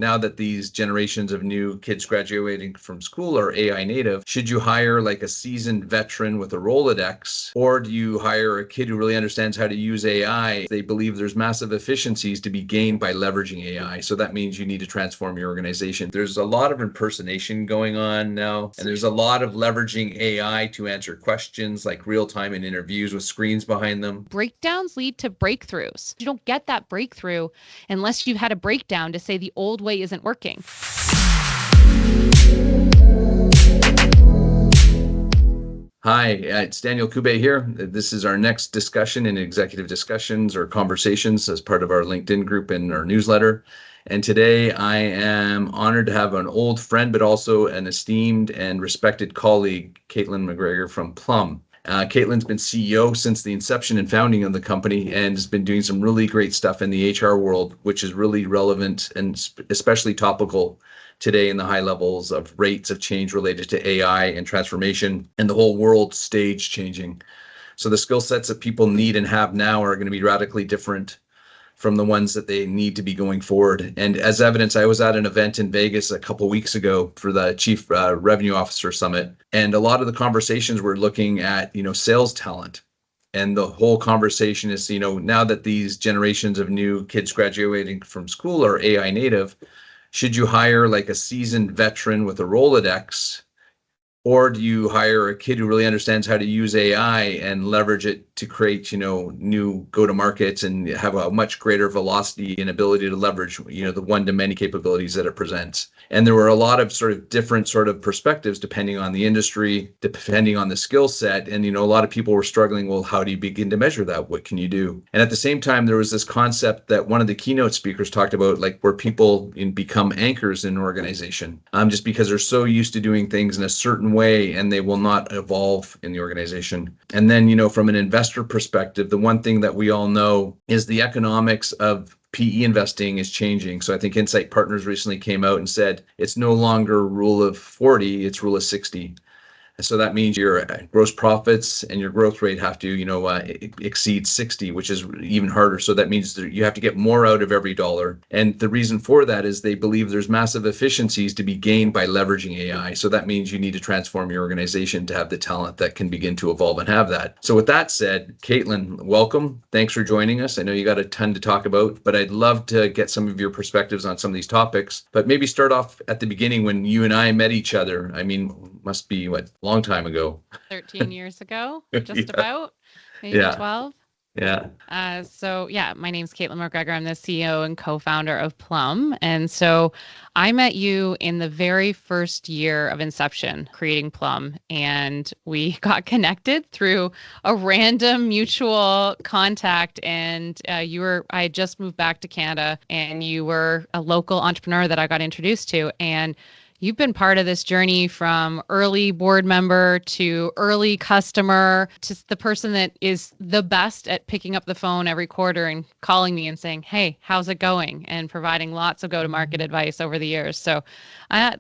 now that these generations of new kids graduating from school are AI native, should you hire like a seasoned veteran with a Rolodex, or do you hire a kid who really understands how to use AI? They believe there's massive efficiencies to be gained by leveraging AI. So that means you need to transform your organization. There's a lot of impersonation going on now, and there's a lot of leveraging AI to answer questions like real-time in interviews with screens behind them. Breakdowns lead to breakthroughs. You don't get that breakthrough unless you've had a breakdown to say the old way isn't working. Hi, it's Daniel Kube here. This is our next discussion in executive discussions or conversations as part of our LinkedIn group and our newsletter. And today I am honored to have an old friend, but also an esteemed and respected colleague, Caitlin MacGregor from Plum. Caitlin's been CEO since the inception and founding of the company and has been doing some really great stuff in the HR world, which is really relevant and especially topical today in the high levels of rates of change related to AI and transformation and the whole world stage changing. So the skill sets that people need and have now are going to be radically different from the ones that they need to be going forward. And as evidence, I was at an event in Vegas a couple of weeks ago for the Chief Revenue Officer Summit. And a lot of the conversations were looking at, sales talent. And the whole conversation is, now that these generations of new kids graduating from school are AI native, should you hire like a seasoned veteran with a Rolodex, or do you hire a kid who really understands how to use AI and leverage it to create, new go-to-markets and have a much greater velocity and ability to leverage, the one-to-many capabilities that it presents? And there were a lot of sort of different sort of perspectives depending on the industry, depending on the skill set. And, a lot of people were struggling, well, how do you begin to measure that? What can you do? And at the same time, there was this concept that one of the keynote speakers talked about, like where people become anchors in an organization, just because they're so used to doing things in a certain way and they will not evolve in the organization. And then, from an investor perspective, the one thing that we all know is the economics of PE investing is changing. So I think Insight Partners recently came out and said it's no longer rule of 40, it's rule of 60. So that means your gross profits and your growth rate have to, exceed 60, which is even harder. So that means that you have to get more out of every dollar. And the reason for that is they believe there's massive efficiencies to be gained by leveraging AI. So that means you need to transform your organization to have the talent that can begin to evolve and have that. So with that said, Caitlin, welcome. Thanks for joining us. I know you got a ton to talk about, but I'd love to get some of your perspectives on some of these topics. But maybe start off at the beginning when you and I met each other. I mean, must be long time ago. 13 years ago, just Yeah. about, maybe 12. Yeah. My name's Caitlin MacGregor. I'm the CEO and co-founder of Plum. And so I met you in the very first year of inception, creating Plum. And we got connected through a random mutual contact. And I had just moved back to Canada, and you were a local entrepreneur that I got introduced to. And you've been part of this journey from early board member to early customer to the person that is the best at picking up the phone every quarter and calling me and saying, hey, how's it going? And providing lots of go-to-market advice over the years. So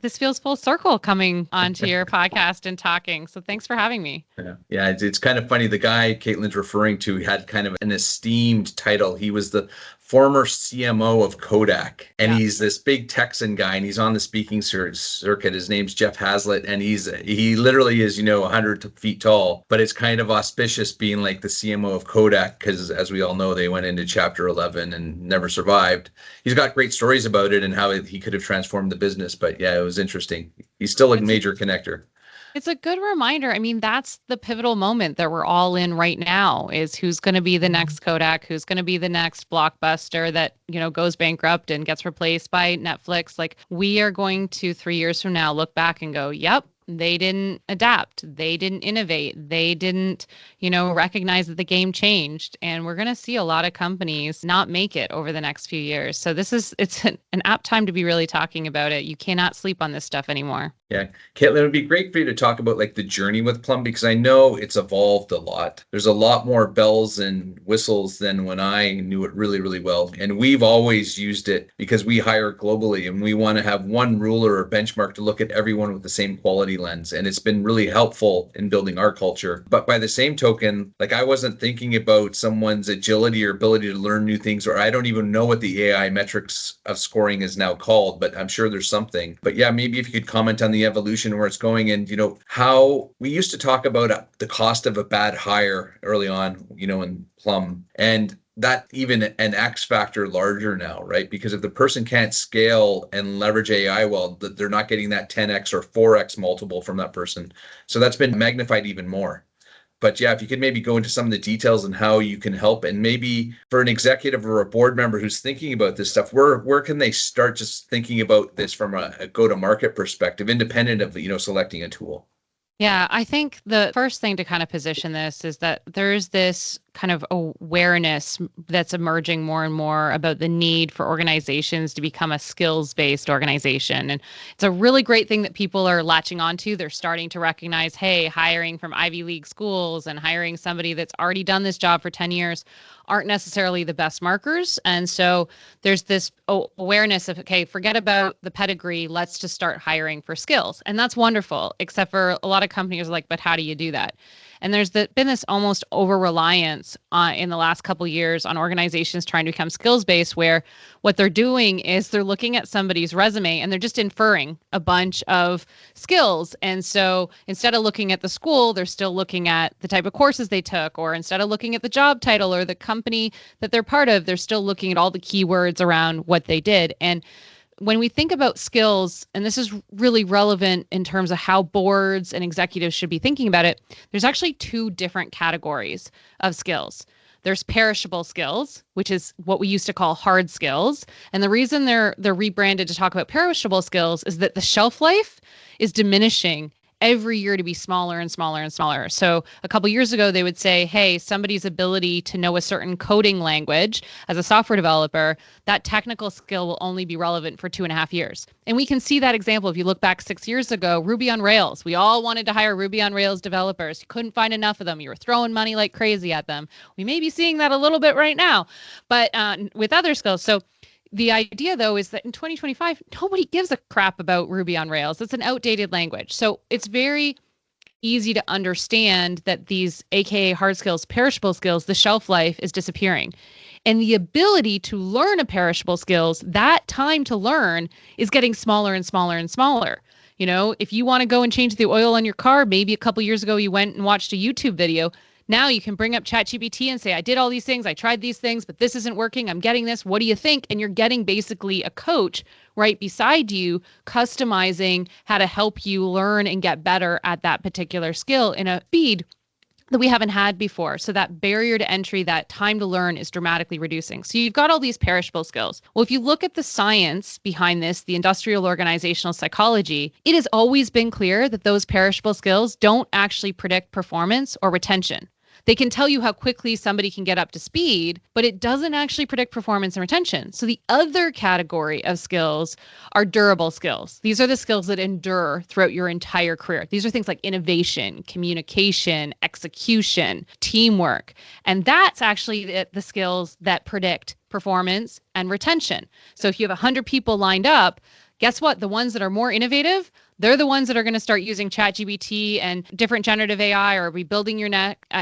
this feels full circle coming onto your podcast and talking. So thanks for having me. Yeah, it's kind of funny. The guy Caitlin's referring to had kind of an esteemed title. He was the former CMO of Kodak, and he's this big Texan guy, and he's on the speaking circuit. His name's Jeff Hazlitt, and he literally is 100 feet tall. But it's kind of auspicious being like the CMO of Kodak, because as we all know, they went into Chapter 11 and never survived. He's got great stories about it and how he could have transformed the business. But yeah, it was interesting. He's still a major connector. It's a good reminder. I mean, that's the pivotal moment that we're all in right now, is who's going to be the next Kodak, who's going to be the next Blockbuster that, goes bankrupt and gets replaced by Netflix. Like, we are going to 3 years from now look back and go, yep, they didn't adapt. They didn't innovate. They didn't, recognize that the game changed. And we're going to see a lot of companies not make it over the next few years. So it's an apt time to be really talking about it. You cannot sleep on this stuff anymore. Yeah. Caitlin, it would be great for you to talk about like the journey with Plum because I know it's evolved a lot. There's a lot more bells and whistles than when I knew it really, really well. And we've always used it because we hire globally and we want to have one ruler or benchmark to look at everyone with the same quality lens. And it's been really helpful in building our culture. But by the same token, like I wasn't thinking about someone's agility or ability to learn new things, or I don't even know what the AI metrics of scoring is now called, but I'm sure there's something. But yeah, maybe if you could comment on the evolution where it's going and how we used to talk about the cost of a bad hire early on in Plum, and that even an X factor larger now, right? Because if the person can't scale and leverage AI well, they're not getting that 10x or 4x multiple from that person. So that's been magnified even more. But yeah, if you could maybe go into some of the details and how you can help, and maybe for an executive or a board member who's thinking about this stuff, where can they start just thinking about this from a go-to-market perspective, independent of selecting a tool? Yeah, I think the first thing to kind of position this is that there's this kind of awareness that's emerging more and more about the need for organizations to become a skills-based organization. And it's a really great thing that people are latching onto. They're starting to recognize, hey, hiring from Ivy League schools and hiring somebody that's already done this job for 10 years aren't necessarily the best markers. And so there's this awareness of, okay, forget about the pedigree. Let's just start hiring for skills. And that's wonderful, except for a lot of companies are like, but how do you do that? And there's been this almost over-reliance in the last couple of years on organizations trying to become skills-based, where what they're doing is they're looking at somebody's resume and they're just inferring a bunch of skills. And so instead of looking at the school, they're still looking at the type of courses they took, or instead of looking at the job title or the company that they're part of, they're still looking at all the keywords around what they did. And when we think about skills, and this is really relevant in terms of how boards and executives should be thinking about it, there's actually two different categories of skills. There's perishable skills, which is what we used to call hard skills. And the reason they're rebranded to talk about perishable skills is that the shelf life is diminishing every year to be smaller and smaller and smaller. So a couple of years ago, they would say, hey, somebody's ability to know a certain coding language as a software developer, that technical skill will only be relevant for 2.5 years. And we can see that example. If you look back 6 years ago, Ruby on Rails, we all wanted to hire Ruby on Rails developers. You couldn't find enough of them. You were throwing money like crazy at them. We may be seeing that a little bit right now, but with other skills. So the idea, though, is that in 2025, nobody gives a crap about Ruby on Rails. It's an outdated language. So it's very easy to understand that these AKA hard skills, perishable skills, the shelf life is disappearing. And the ability to learn a perishable skills, that time to learn is getting smaller and smaller and smaller. If you want to go and change the oil on your car, maybe a couple years ago you went and watched a YouTube video. Now you can bring up ChatGPT and say, I did all these things, I tried these things, but this isn't working. I'm getting this. What do you think? And you're getting basically a coach right beside you, customizing how to help you learn and get better at that particular skill in a speed that we haven't had before. So that barrier to entry, that time to learn is dramatically reducing. So you've got all these perishable skills. Well, if you look at the science behind this, the industrial organizational psychology, it has always been clear that those perishable skills don't actually predict performance or retention. They can tell you how quickly somebody can get up to speed, but it doesn't actually predict performance and retention. So the other category of skills are durable skills. These are the skills that endure throughout your entire career. These are things like innovation, communication, execution, teamwork. And that's actually the skills that predict performance and retention. So if you have 100 people lined up, guess what? The ones that are more innovative, they're the ones that are going to start using ChatGPT and different generative AI or rebuilding your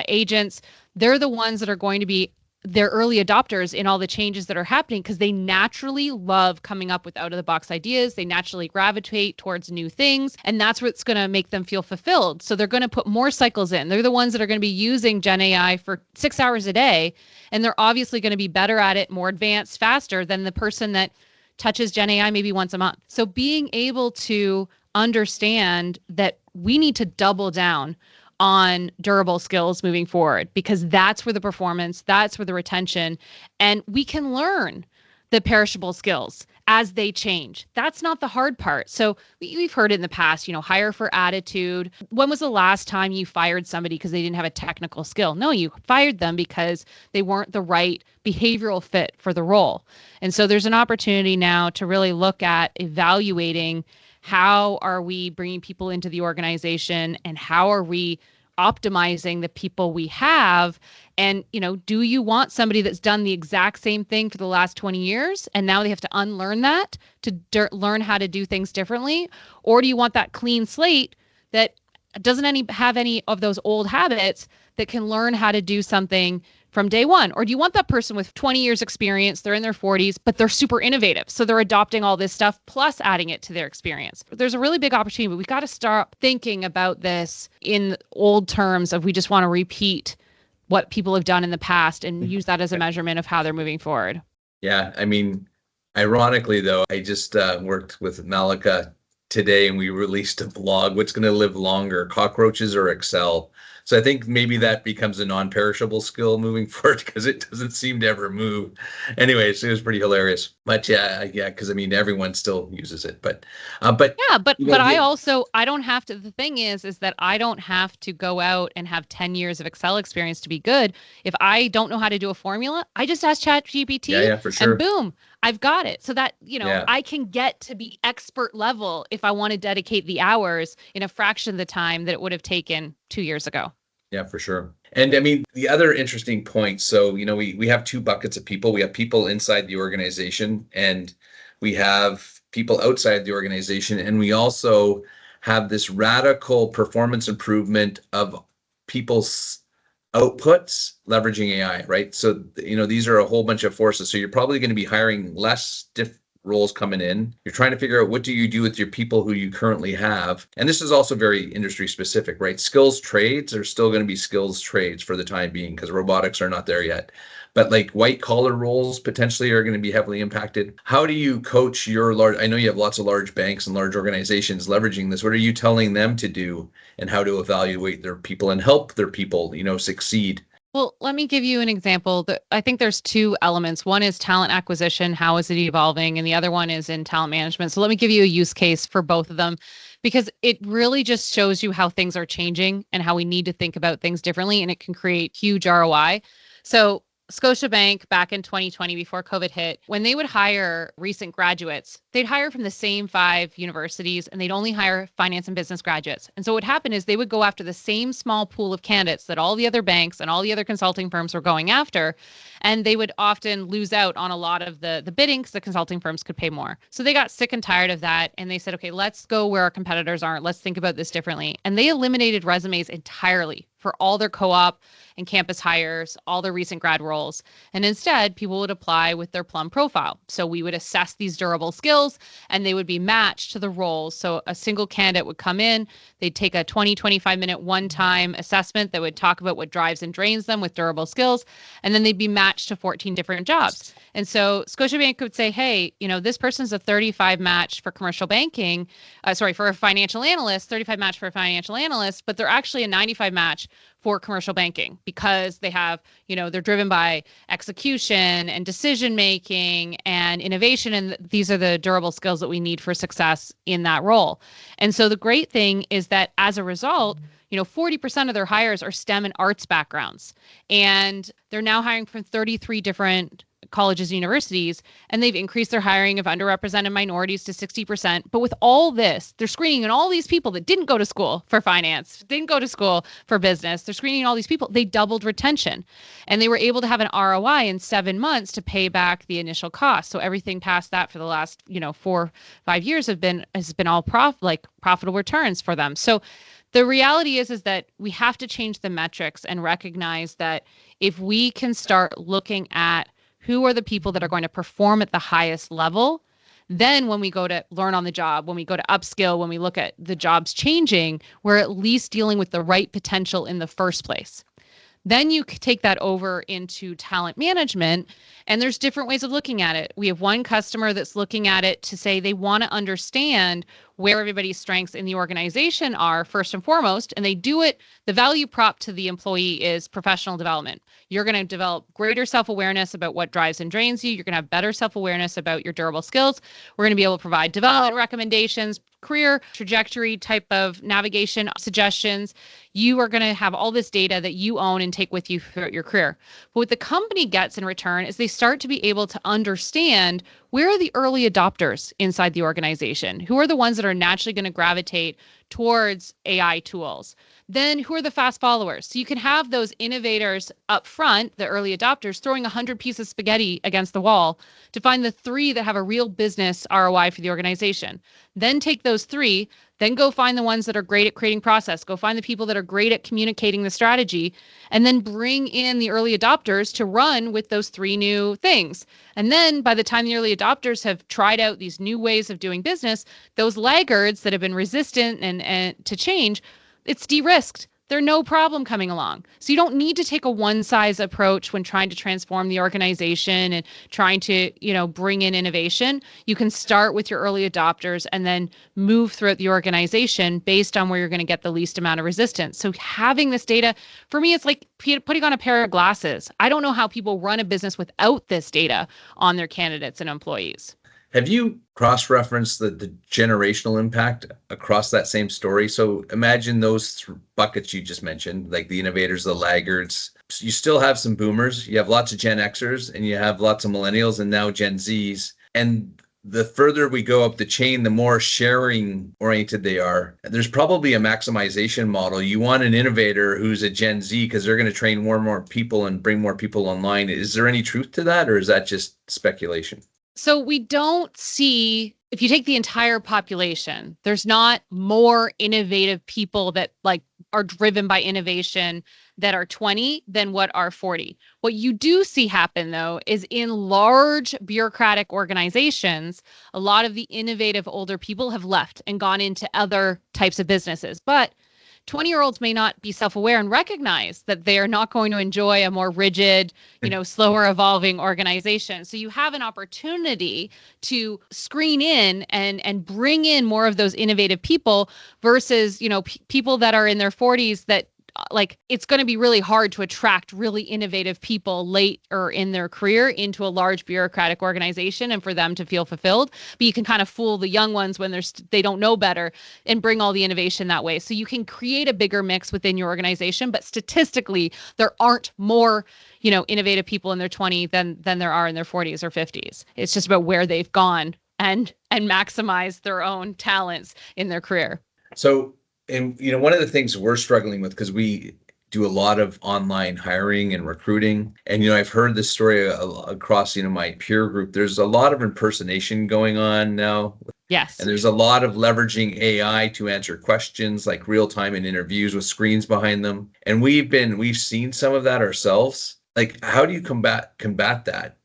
agents. They're the ones that are going to be their early adopters in all the changes that are happening because they naturally love coming up with out-of-the-box ideas. They naturally gravitate towards new things, and that's what's going to make them feel fulfilled. So they're going to put more cycles in. They're the ones that are going to be using Gen AI for 6 hours a day, and they're obviously going to be better at it, more advanced, faster than the person that touches Gen AI maybe once a month. So being able to understand that we need to double down on durable skills moving forward, because that's where the performance, that's where the retention, and we can learn the perishable skills as they change. That's not the hard part. So we've heard it in the past, hire for attitude. When was the last time you fired somebody because they didn't have a technical skill? No, you fired them because they weren't the right behavioral fit for the role. And so there's an opportunity now to really look at evaluating how are we bringing people into the organization, and how are we optimizing the people we have? And, do you want somebody that's done the exact same thing for the last 20 years and now they have to unlearn that to learn how to do things differently? Or do you want that clean slate that doesn't have any of those old habits, that can learn how to do something from day one? Or do you want that person with 20 years experience, they're in their 40s, but they're super innovative, so they're adopting all this stuff plus adding it to their experience? There's a really big opportunity, but we got to start thinking about this in old terms of, we just want to repeat what people have done in the past and use that as a measurement of how they're moving forward. Yeah, I mean, ironically though, I just worked with Malika today and we released a blog, what's going to live longer, cockroaches or Excel? So I think maybe that becomes a non-perishable skill moving forward, because it doesn't seem to ever move. Anyways, it was pretty hilarious. But yeah, because I mean, everyone still uses it. But yeah, but I don't have to. The thing is that I don't have to go out and have 10 years of Excel experience to be good. If I don't know how to do a formula, I just ask ChatGPT, yeah, for sure, and boom, I've got it. So that, I can get to be expert level if I want to dedicate the hours in a fraction of the time that it would have taken 2 years ago. Yeah, for sure. And I mean, the other interesting point, so, we have two buckets of people. We have people inside the organization, and we have people outside the organization. And we also have this radical performance improvement of people's outputs leveraging AI, right? So, these are a whole bunch of forces. So you're probably going to be hiring less roles coming in. You're trying to figure out, what do you do with your people who you currently have? And this is also very industry specific, right? Skills trades are still going to be skills trades for the time being, because robotics are not there yet. But like white collar roles potentially are going to be heavily impacted. How do you coach your I know you have lots of large banks and large organizations leveraging this. What are you telling them to do, and how to evaluate their people and help their people, succeed? Well, let me give you an example. I think there's two elements. One is talent acquisition. How is it evolving? And the other one is in talent management. So let me give you a use case for both of them, because it really just shows you how things are changing and how we need to think about things differently, and it can create huge ROI. So Scotiabank back in 2020, before COVID hit, when they would hire recent graduates, they'd hire from the same 5 universities, and they'd only hire finance and business graduates. And so what happened is they would go after the same small pool of candidates that all the other banks and all the other consulting firms were going after. And they would often lose out on a lot of the bidding, because the consulting firms could pay more. So they got sick and tired of that. And they said, okay, let's go where our competitors aren't. Let's think about this differently. And they eliminated resumes entirely for all their co-op and campus hires, all their recent grad roles. And instead, people would apply with their Plum profile. So we would assess these durable skills, and they would be matched to the roles. So a single candidate would come in, they'd take a 20, 25-minute one-time assessment that would talk about what drives and drains them with durable skills, and then they'd be matched to 14 different jobs. And so Scotiabank would say, hey, this person's a 35 match for commercial banking, for a financial analyst, 35 match for a financial analyst, but they're actually a 95 match for commercial banking, because they have, they're driven by execution and decision making and innovation. And these are the durable skills that we need for success in that role. And so the great thing is that as a result, 40% of their hires are STEM and arts backgrounds. And they're now hiring from 33 different colleges and universities, and they've increased their hiring of underrepresented minorities to 60%. But with all this, they're screening in all these people that didn't go to school for finance, didn't go to school for business. They're screening all these people. They doubled retention, and they were able to have an ROI in 7 months to pay back the initial cost. So everything past that for the last, 4-5 years has been all profitable returns for them. So the reality is that we have to change the metrics and recognize that if we can start looking at who are the people that are going to perform at the highest level, then when we go to learn on the job, when we go to upskill, when we look at the jobs changing, we're at least dealing with the right potential in the first place. Then you take that over into talent management, and there's different ways of looking at it. We have one customer that's looking at it to say they want to understand where everybody's strengths in the organization are first and foremost, and they do it. The value prop to the employee is professional development. You're going to develop greater self-awareness about what drives and drains you. You're going to have better self-awareness about your durable skills. We're going to be able to provide development recommendations, career trajectory type of navigation suggestions. You are going to have all this data that you own and take with you throughout your career. But what the company gets in return is they start to be able to understand where are the early adopters inside the organization? Who are the ones that are naturally going to gravitate towards AI tools? Then who are the fast followers? So you can have those innovators up front, the early adopters, throwing 100 pieces of spaghetti against the wall to find the 3 that have a real business ROI for the organization. Then take those 3, then go find the ones that are great at creating process, go find the people that are great at communicating the strategy, and then bring in the early adopters to run with those 3 new things. And then by the time the early adopters have tried out these new ways of doing business, those laggards that have been resistant and to change, it's de-risked. They're no problem coming along. So you don't need to take a one-size approach when trying to transform the organization and trying to, bring in innovation. You can start with your early adopters and then move throughout the organization based on where you're going to get the least amount of resistance. So having this data, for me, it's like putting on a pair of glasses. I don't know how people run a business without this data on their candidates and employees. Have you cross-referenced the generational impact across that same story? So imagine those buckets you just mentioned, like the innovators, the laggards. So you still have some boomers, you have lots of Gen Xers, and you have lots of millennials and now Gen Zs. And the further we go up the chain, the more sharing oriented they are. There's probably a maximization model. You want an innovator who's a Gen Z because they're going to train more and more people and bring more people online. Is there any truth to that, or is that just speculation? So we don't see, if you take the entire population, there's not more innovative people that are driven by innovation that are 20 than what are 40. What you do see happen, though, is in large bureaucratic organizations, a lot of the innovative older people have left and gone into other types of businesses. But 20-year-olds may not be self-aware and recognize that they are not going to enjoy a more rigid, slower evolving organization. So you have an opportunity to screen in and bring in more of those innovative people versus, people that are in their 40s that it's going to be really hard to attract really innovative people late or in their career into a large bureaucratic organization and for them to feel fulfilled. But you can kind of fool the young ones when they don't know better and bring all the innovation that way. So you can create a bigger mix within your organization, but statistically, there aren't more, innovative people in their 20s than there are in their 40s or 50s. It's just about where they've gone and maximize their own talents in their career. So, and one of the things we're struggling with, because we do a lot of online hiring and recruiting, and I've heard this story across my peer group. There's a lot of impersonation going on now. Yes. And there's a lot of leveraging AI to answer questions like real time in interviews with screens behind them. And we've seen some of that ourselves. How do you combat that?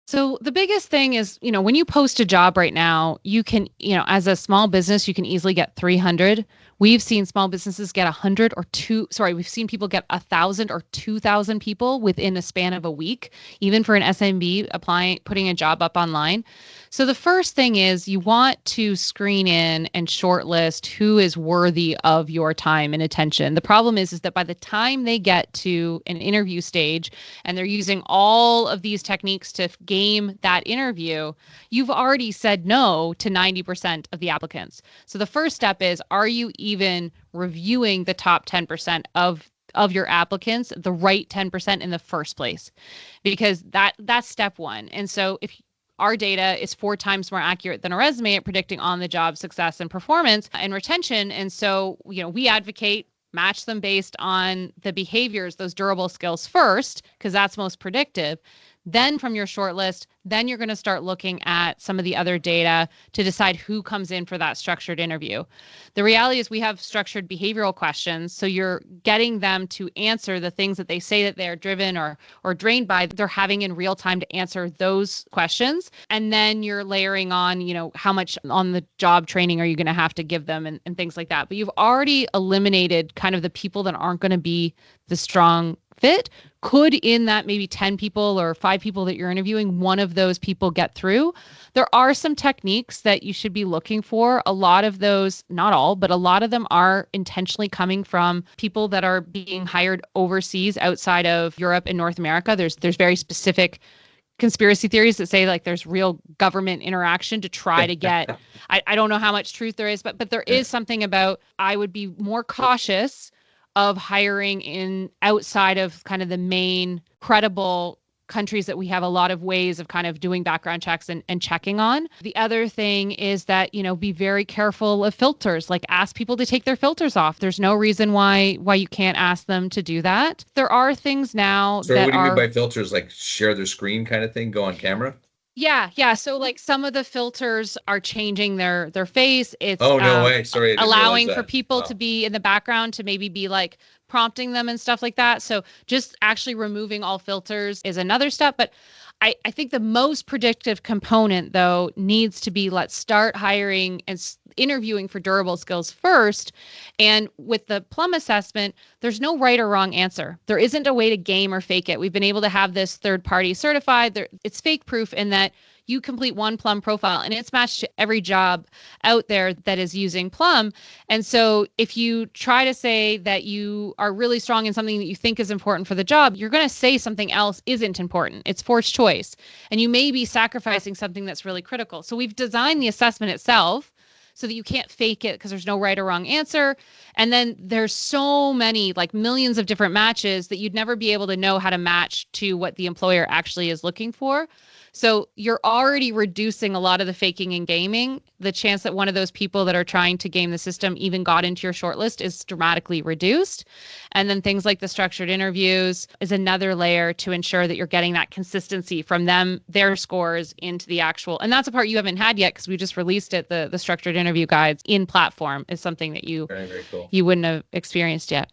So the biggest thing is, when you post a job right now, you can, as a small business, you can easily get 300. We've seen small businesses get we've seen people get 1,000 or 2,000 people within a span of a week, even for an SMB putting a job up online. So the first thing is you want to screen in and shortlist who is worthy of your time and attention. The problem is that by the time they get to an interview stage and they're using all of these techniques to game that interview, you've already said no to 90% of the applicants. So the first step is, are you even reviewing the top 10% of your applicants, the right 10% in the first place? Because that's step one. And so if our data is 4 times more accurate than a resume at predicting on-the-job success and performance and retention. And so, we advocate match them based on the behaviors, those durable skills first, because that's most predictive. Then from your shortlist, then you're going to start looking at some of the other data to decide who comes in for that structured interview. The reality is we have structured behavioral questions. So you're getting them to answer the things that they say that they're driven or drained by. They're having in real time to answer those questions. And then you're layering on, how much on the job training are you going to have to give them and things like that. But you've already eliminated kind of the people that aren't going to be the strong fit. Could in that maybe 10 people or 5 people that you're interviewing, one of those people get through? There are some techniques that you should be looking for. A lot of those, not all, but a lot of them are intentionally coming from people that are being hired overseas outside of Europe and North America. There's very specific conspiracy theories that say there's real government interaction to try to get, I don't know how much truth there is, but there is something about, I would be more cautious of hiring in outside of kind of the main credible countries that we have a lot of ways of kind of doing background checks and checking on. The other thing is that, be very careful of filters, like ask people to take their filters off. There's no reason why you can't ask them to do that. There are things now So that what do you mean are by filters? Like share their screen kind of thing, go on camera? yeah. So like some of the filters are changing their face. It's Oh, no way. Sorry, I didn't realize allowing for that. people to Wow. be in the background to maybe be like prompting them and stuff like that. So just actually removing all filters is another step. But I think the most predictive component, though, needs to be let's start hiring and interviewing for durable skills first. And with the Plum assessment, there's no right or wrong answer. There isn't a way to game or fake it. We've been able to have this third party certified. It's fake proof in that you complete one Plum profile and it's matched to every job out there that is using Plum. And so if you try to say that you are really strong in something that you think is important for the job, you're going to say something else isn't important. It's forced choice. And you may be sacrificing something that's really critical. So we've designed the assessment itself so that you can't fake it because there's no right or wrong answer. And then there's so many, like millions of different matches that you'd never be able to know how to match to what the employer actually is looking for. So you're already reducing a lot of the faking and gaming. The chance that one of those people that are trying to game the system even got into your shortlist is dramatically reduced. And then things like the structured interviews is another layer to ensure that you're getting that consistency from them, their scores into the actual. And that's a part you haven't had yet because we just released it. The structured interview guides in platform is something that Very, very cool. you wouldn't have experienced yet.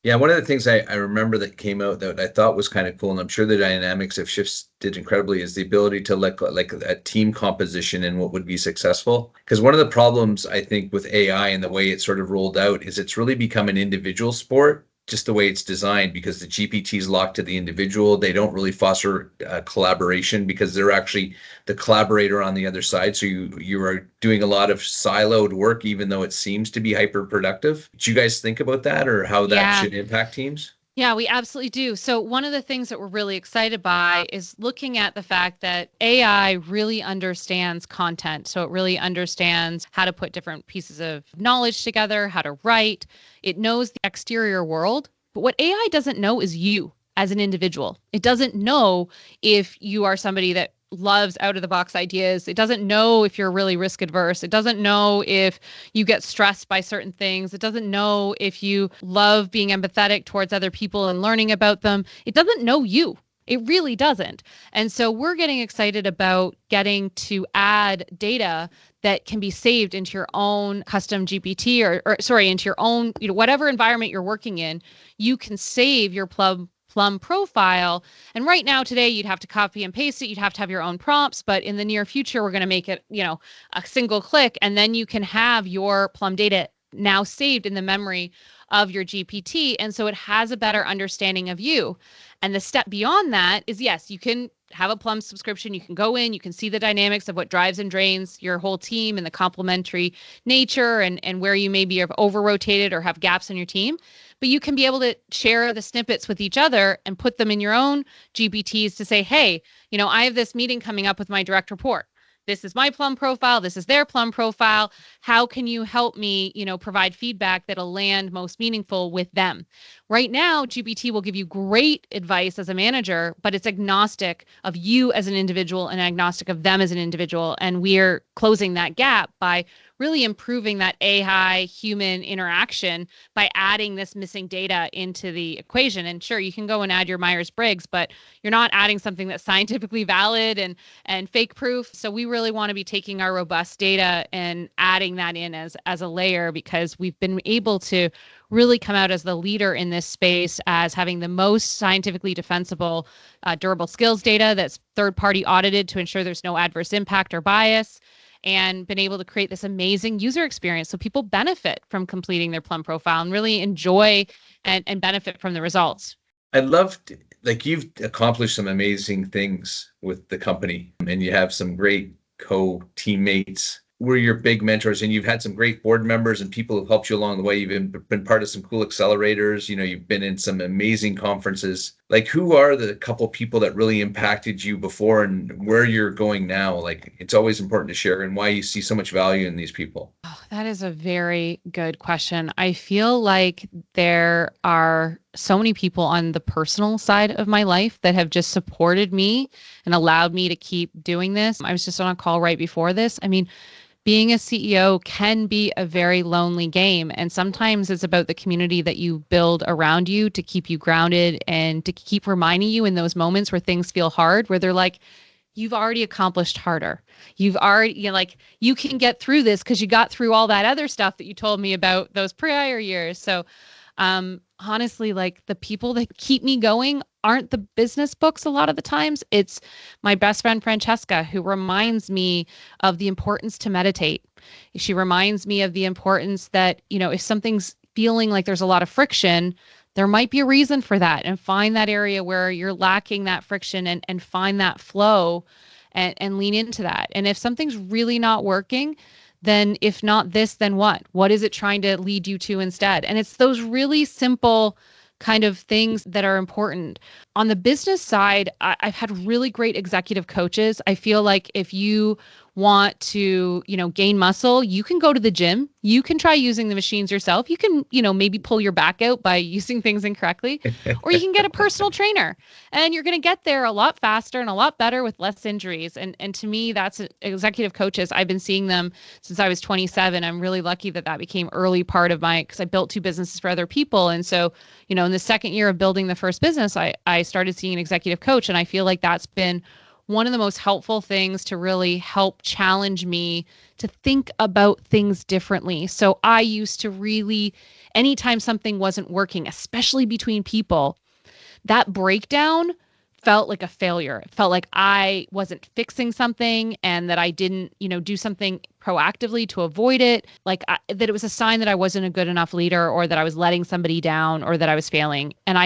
Yeah, one of the things I remember that came out that I thought was kind of cool, and I'm sure the dynamics have shifted incredibly, is the ability to like a team composition and what would be successful. Because one of the problems I think with AI and the way it's sort of rolled out is it's really become an individual sport, just the way it's designed, because the GPT is locked to the individual. They don't really foster collaboration because they're actually the collaborator on the other side. So you are doing a lot of siloed work, even though it seems to be hyper productive. Do you guys think about that or how that should impact teams? Yeah, we absolutely do. So one of the things that we're really excited by is looking at the fact that AI really understands content. So it really understands how to put different pieces of knowledge together, how to write. It knows the exterior world. But what AI doesn't know is you as an individual. It doesn't know if you are somebody that loves out of the box ideas. It doesn't know if you're really risk adverse. It doesn't know if you get stressed by certain things. It doesn't know if you love being empathetic towards other people and learning about them. It doesn't know you. It really doesn't. And so we're getting excited about getting to add data that can be saved into your own custom GPT or into your own, whatever environment you're working in. You can save your Plum profile. And right now, today, you'd have to copy and paste it. You'd have to have your own prompts. But in the near future, we're going to make it, a single click. And then you can have your Plum data now saved in the memory of your GPT. And so it has a better understanding of you. And the step beyond that is, yes, you can have a Plum subscription. You can go in, you can see the dynamics of what drives and drains your whole team and the complementary nature and where you maybe have over-rotated or have gaps in your team. But you can be able to share the snippets with each other and put them in your own GPTs to say, hey, I have this meeting coming up with my direct report. This is my Plum profile. This is their Plum profile. How can you help me, provide feedback that'll land most meaningful with them? Right now, GPT will give you great advice as a manager, but it's agnostic of you as an individual and agnostic of them as an individual. And we're closing that gap by really improving that AI human interaction by adding this missing data into the equation. And sure, you can go and add your Myers-Briggs, but you're not adding something that's scientifically valid and fake proof. So we really want to be taking our robust data and adding that in as a layer, because we've been able to really come out as the leader in this space as having the most scientifically defensible durable skills data that's third-party audited to ensure there's no adverse impact or bias, and been able to create this amazing user experience so people benefit from completing their Plum profile and really enjoy and benefit from the results. I loved, you've accomplished some amazing things with the company and you have some great co-teammates. We're your big mentors, and you've had some great board members and people who've helped you along the way. You've been part of some cool accelerators. You've been in some amazing conferences. Who are the couple people that really impacted you before and where you're going now? It's always important to share and why you see so much value in these people. That is a very good question. I feel like there are so many people on the personal side of my life that have just supported me and allowed me to keep doing this. I was just on a call right before this. I mean, being a CEO can be a very lonely game. And sometimes it's about the community that you build around you to keep you grounded and to keep reminding you in those moments where things feel hard, where they're like, you've already accomplished harder. You've already, like, you can get through this because you got through all that other stuff that you told me about those prior years. So, honestly, like the people that keep me going aren't the business books a lot of the times. It's my best friend, Francesca, who reminds me of the importance to meditate. She reminds me of the importance that, if something's feeling like there's a lot of friction, there might be a reason for that, and find that area where you're lacking that friction and find that flow and lean into that. And if something's really not working, then if not this, then what? What is it trying to lead you to instead? And it's those really simple kind of things that are important. On the business side, I've had really great executive coaches. I feel like if you want to, gain muscle, you can go to the gym. You can try using the machines yourself. You can, maybe pull your back out by using things incorrectly, or you can get a personal trainer, and you're going to get there a lot faster and a lot better with less injuries. And to me, that's executive coaches. I've been seeing them since I was 27. I'm really lucky that became early part of because I built 2 businesses for other people. And so, in the second year of building the first business, I started seeing an executive coach. And I feel like that's been one of the most helpful things to really help challenge me to think about things differently. So I used to really, anytime something wasn't working, especially between people, that breakdown felt like a failure. It felt like I wasn't fixing something and that I didn't, do something proactively to avoid it. That it was a sign that I wasn't a good enough leader, or that I was letting somebody down, or that I was failing. And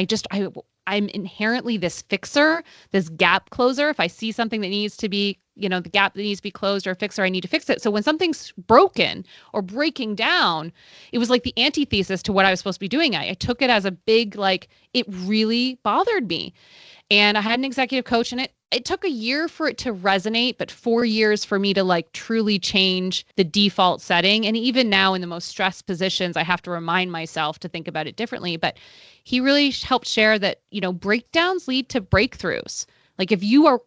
I'm inherently this fixer, this gap closer. If I see something that needs to be, the gap that needs to be closed or fixed, or I need to fix it. So when something's broken or breaking down, it was like the antithesis to what I was supposed to be doing. I took it as a big, it really bothered me. And I had an executive coach, and it took a year for it to resonate, but 4 years for me to truly change the default setting. And even now in the most stressed positions, I have to remind myself to think about it differently. But he really helped share that, breakdowns lead to breakthroughs. Like if you are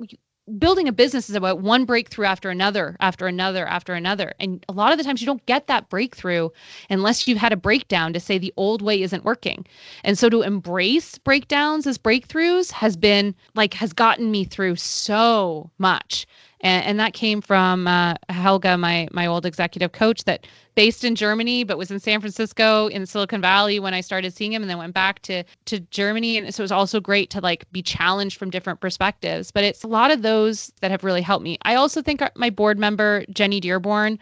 building a business is about one breakthrough after another, after another, after another. And a lot of the times you don't get that breakthrough unless you've had a breakdown to say the old way isn't working. And so to embrace breakdowns as breakthroughs has gotten me through so much. And that came from Helga, my old executive coach, that based in Germany, but was in San Francisco in Silicon Valley when I started seeing him, and then went back to Germany. And so it was also great to be challenged from different perspectives. But it's a lot of those that have really helped me. I also think my board member, Jenny Dearborn,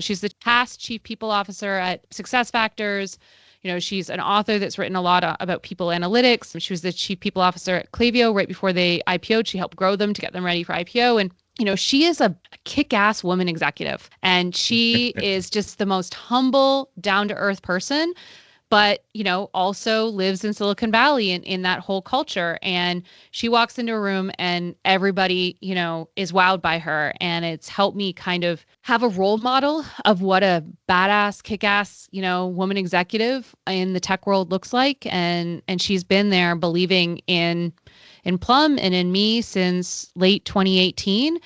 she's the past chief people officer at SuccessFactors. She's an author that's written a lot about people analytics. She was the chief people officer at Klaviyo right before they IPO'd. She helped grow them to get them ready for IPO. And she is a kick-ass woman executive, and she is just the most humble, down-to-earth person, but, also lives in Silicon Valley in that whole culture. And she walks into a room and everybody, is wowed by her. And it's helped me kind of have a role model of what a badass, kick-ass, woman executive in the tech world looks like. And she's been there believing in Plum and in me since late 2018.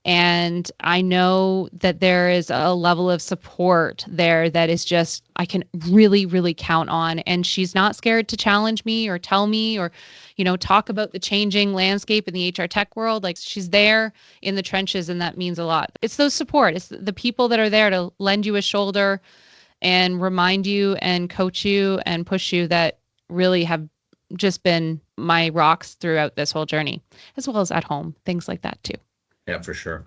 And I know that there is a level of support there that is just, I can really, really count on. And she's not scared to challenge me or tell me or, talk about the changing landscape in the HR tech world. She's there in the trenches, and that means a lot. It's those support. It's the people that are there to lend you a shoulder and remind you and coach you and push you that really have just been my rocks throughout this whole journey, as well as at home, things like that too. Yeah, for sure.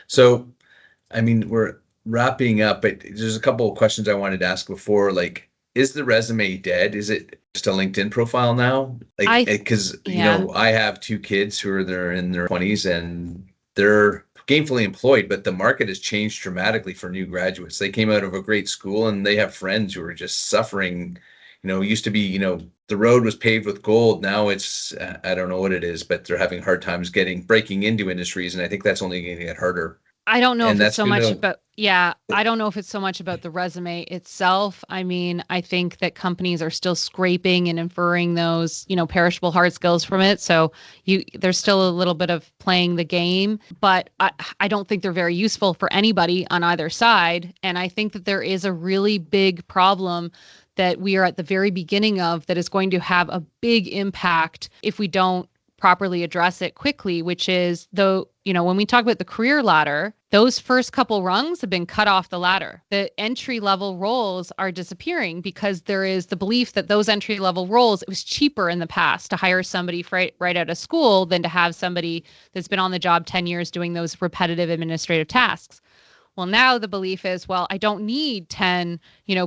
So, we're wrapping up, but there's a couple of questions I wanted to ask before. Is the resume dead? Is it just a LinkedIn profile now? Because I have 2 kids they're in their 20s and they're gainfully employed, but the market has changed dramatically for new graduates. They came out of a great school and they have friends who are just suffering. It used to be, the road was paved with gold. Now it's, I don't know what it is, but they're having hard times breaking into industries. And I think that's only going to get harder. I don't know And if it's that's so good to much know. about, yeah, I don't know if it's so much about the resume itself. I mean, I think that companies are still scraping and inferring those, perishable hard skills from it. So there's still a little bit of playing the game, but I don't think they're very useful for anybody on either side. And I think that there is a really big problem that we are at the very beginning of that is going to have a big impact if we don't properly address it quickly, which is though, when we talk about the career ladder, those first couple rungs have been cut off the ladder. The entry level roles are disappearing because there is the belief that those entry level roles, it was cheaper in the past to hire somebody right out of school than to have somebody that's been on the job 10 years doing those repetitive administrative tasks. Well, now the belief is, well, I don't need 10,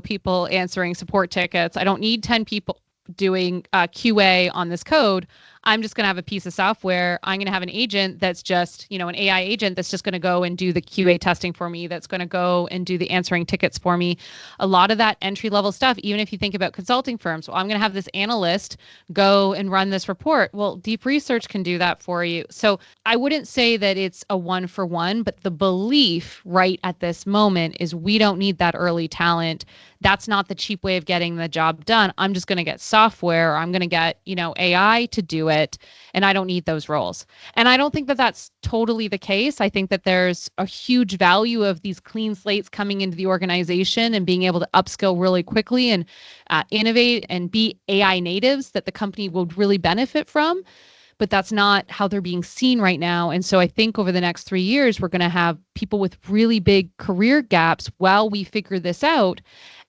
people answering support tickets. I don't need 10 people doing QA on this code. I'm just going to have a piece of software. I'm going to have an agent that's just, an AI agent that's just going to go and do the QA testing for me, that's going to go and do the answering tickets for me. A lot of that entry level stuff, even if you think about consulting firms, well, I'm going to have this analyst go and run this report. Well, deep research can do that for you. So I wouldn't say that it's a 1-for-1, but the belief right at this moment is we don't need that early talent. That's not the cheap way of getting the job done. I'm just going to get software, or I'm going to get, AI to do it. And I don't need those roles. And I don't think that that's totally the case. I think that there's a huge value of these clean slates coming into the organization and being able to upskill really quickly and innovate and be AI natives that the company will really benefit from. But that's not how they're being seen right now. And so I think over the next 3 years, we're going to have people with really big career gaps while we figure this out.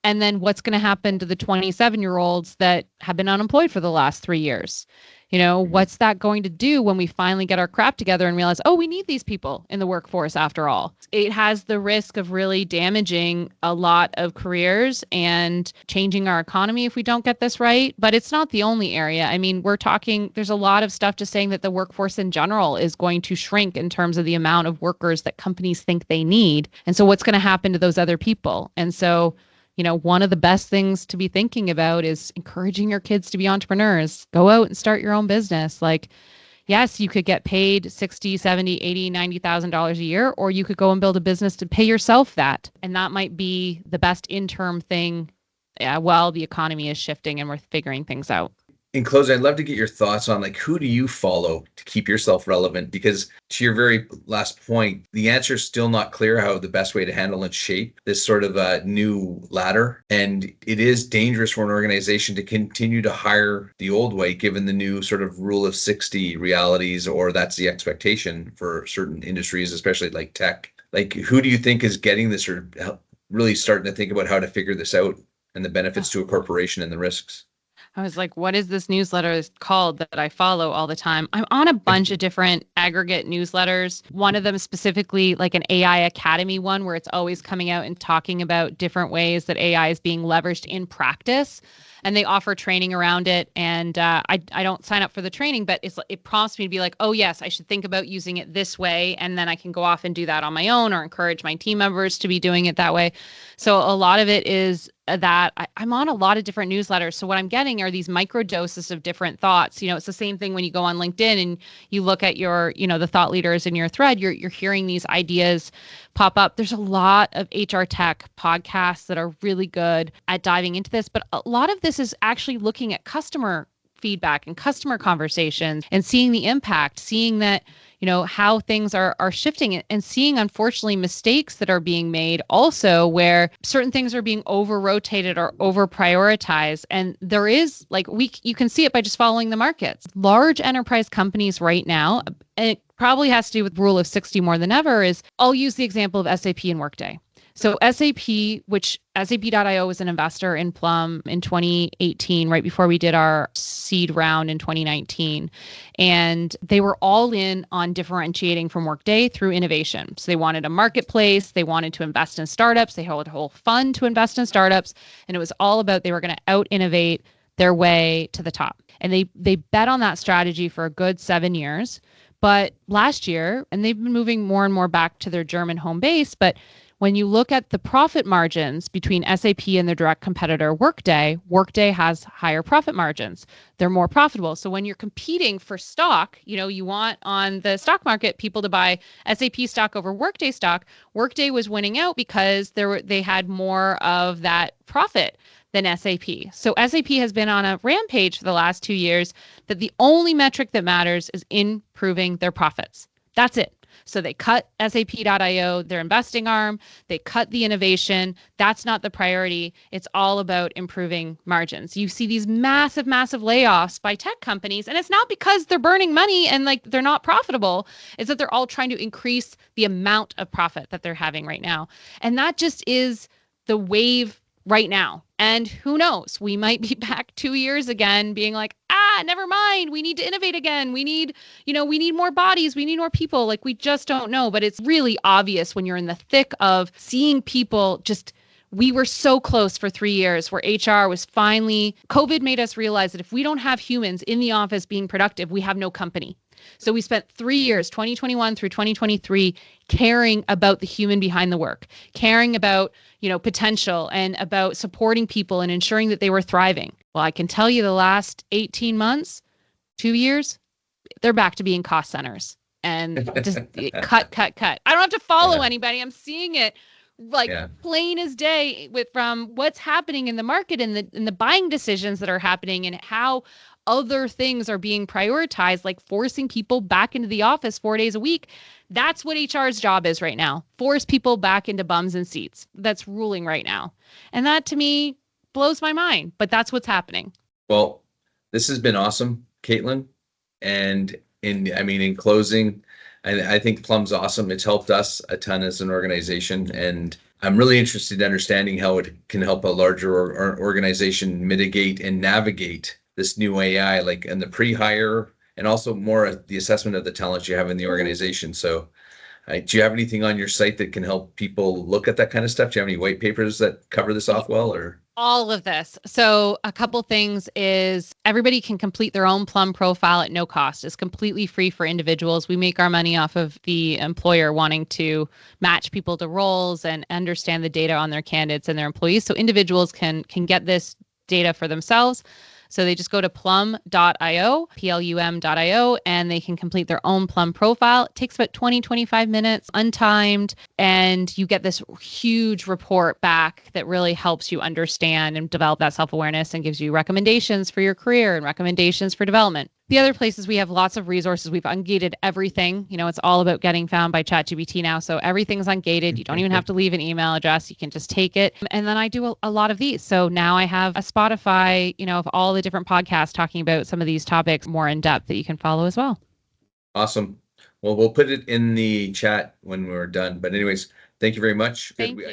And then what's going to happen to the 27-year-olds that have been unemployed for the last 3 years? What's that going to do when we finally get our crap together and realize, oh, we need these people in the workforce after all? It has the risk of really damaging a lot of careers and changing our economy if we don't get this right. But it's not the only area. I mean, there's a lot of stuff just saying that the workforce in general is going to shrink in terms of the amount of workers that companies think they need. And so what's going to happen to those other people? And so one of the best things to be thinking about is encouraging your kids to be entrepreneurs. Go out and start your own business. Like, yes, you could get paid 60, 70, 80, $90,000 a year, or you could go and build a business to pay yourself that. And that might be the best interim thing while the economy is shifting and we're figuring things out. In closing, I'd love to get your thoughts on who do you follow to keep yourself relevant? Because to your very last point, the answer is still not clear how the best way to handle and shape this sort of new ladder. And it is dangerous for an organization to continue to hire the old way, given the new sort of rule of 60 realities, or that's the expectation for certain industries, especially like tech. Who do you think is getting this, or really starting to think about how to figure this out and the benefits to a corporation and the risks? I was like, what is this newsletter called that I follow all the time? I'm on a bunch of different aggregate newsletters. One of them specifically like an AI Academy one, where it's always coming out and talking about different ways that AI is being leveraged in practice. And they offer training around it. And I don't sign up for the training, but it prompts me to be like, oh, yes, I should think about using it this way. And then I can go off and do that on my own, or encourage my team members to be doing it that way. So a lot of it is that I'm on a lot of different newsletters. So what I'm getting are these micro doses of different thoughts. It's the same thing when you go on LinkedIn and you look at your, the thought leaders in your thread, you're hearing these ideas pop up. There's a lot of HR tech podcasts that are really good at diving into this, but a lot of this is actually looking at customer feedback and customer conversations and seeing the impact, seeing that, how things are shifting, and seeing, unfortunately, mistakes that are being made also, where certain things are being over rotated or over prioritized. And there is you can see it by just following the markets. Large enterprise companies right now, and it probably has to do with rule of 60 more than ever, is I'll use the example of SAP and Workday. So SAP, which SAP.io was an investor in Plum in 2018, right before we did our seed round in 2019. And they were all in on differentiating from Workday through innovation. So they wanted a marketplace. They wanted to invest in startups. They held a whole fund to invest in startups. And it was all about they were going to out-innovate their way to the top. And they bet on that strategy for a good 7 years. But last year, and they've been moving more and more back to their German home base, but When you look at the profit margins between SAP and their direct competitor, Workday has higher profit margins. They're more profitable. So when you're competing for stock, you want on the stock market people to buy SAP stock over Workday stock. Workday was winning out because they had more of that profit than SAP. So SAP has been on a rampage for the last 2 years that the only metric that matters is improving their profits. That's it. So they cut SAP.io, their investing arm, they cut the innovation. That's not the priority. It's all about improving margins. You see these massive, massive layoffs by tech companies, and it's not because they're burning money and like they're not profitable. It's that they're all trying to increase the amount of profit that they're having right now. And that just is the wave right now. And who knows, we might be back 2 years again being like, never mind. We need to innovate again. We need more bodies. We need more people. Like, we just don't know. But it's really obvious when you're in the thick of seeing people we were so close for 3 years where HR was finally, COVID made us realize that if we don't have humans in the office being productive, we have no company. So we spent 3 years, 2021 through 2023, caring about the human behind the work, caring about, potential and about supporting people and ensuring that they were thriving. Well, I can tell you the last 18 months, 2 years, they're back to being cost centers and just cut. I don't have to follow anybody. I'm seeing it plain as day from what's happening in the market and the buying decisions that are happening and how other things are being prioritized, like forcing people back into the office 4 days a week. That's what HR's job is right now. Force people back into bums and seats. That's ruling right now. And that to me blows my mind, but that's what's happening. Well, this has been awesome, Caitlin. And in closing, I think Plum's awesome. It's helped us a ton as an organization. And I'm really interested in understanding how it can help a larger organization mitigate and navigate this new AI, like in the pre-hire and also more the assessment of the talent you have in the organization. So do you have anything on your site that can help people look at that kind of stuff? Do you have any white papers that cover this off well, or? All of this. So a couple things is everybody can complete their own Plum profile at no cost. It's completely free for individuals. We make our money off of the employer wanting to match people to roles and understand the data on their candidates and their employees. So individuals can get this data for themselves. So they just go to plum.io, plum.io, and they can complete their own Plum profile. It takes about 20, 25 minutes, untimed, and you get this huge report back that really helps you understand and develop that self-awareness and gives you recommendations for your career and recommendations for development. The other places, we have lots of resources. We've ungated everything. It's all about getting found by ChatGPT now. So everything's ungated. You don't even have to leave an email address. You can just take it. And then I do a lot of these. So now I have a Spotify, of all the different podcasts talking about some of these topics more in depth that you can follow as well. Awesome. Well, we'll put it in the chat when we're done. But anyways, thank you very much. Thank you.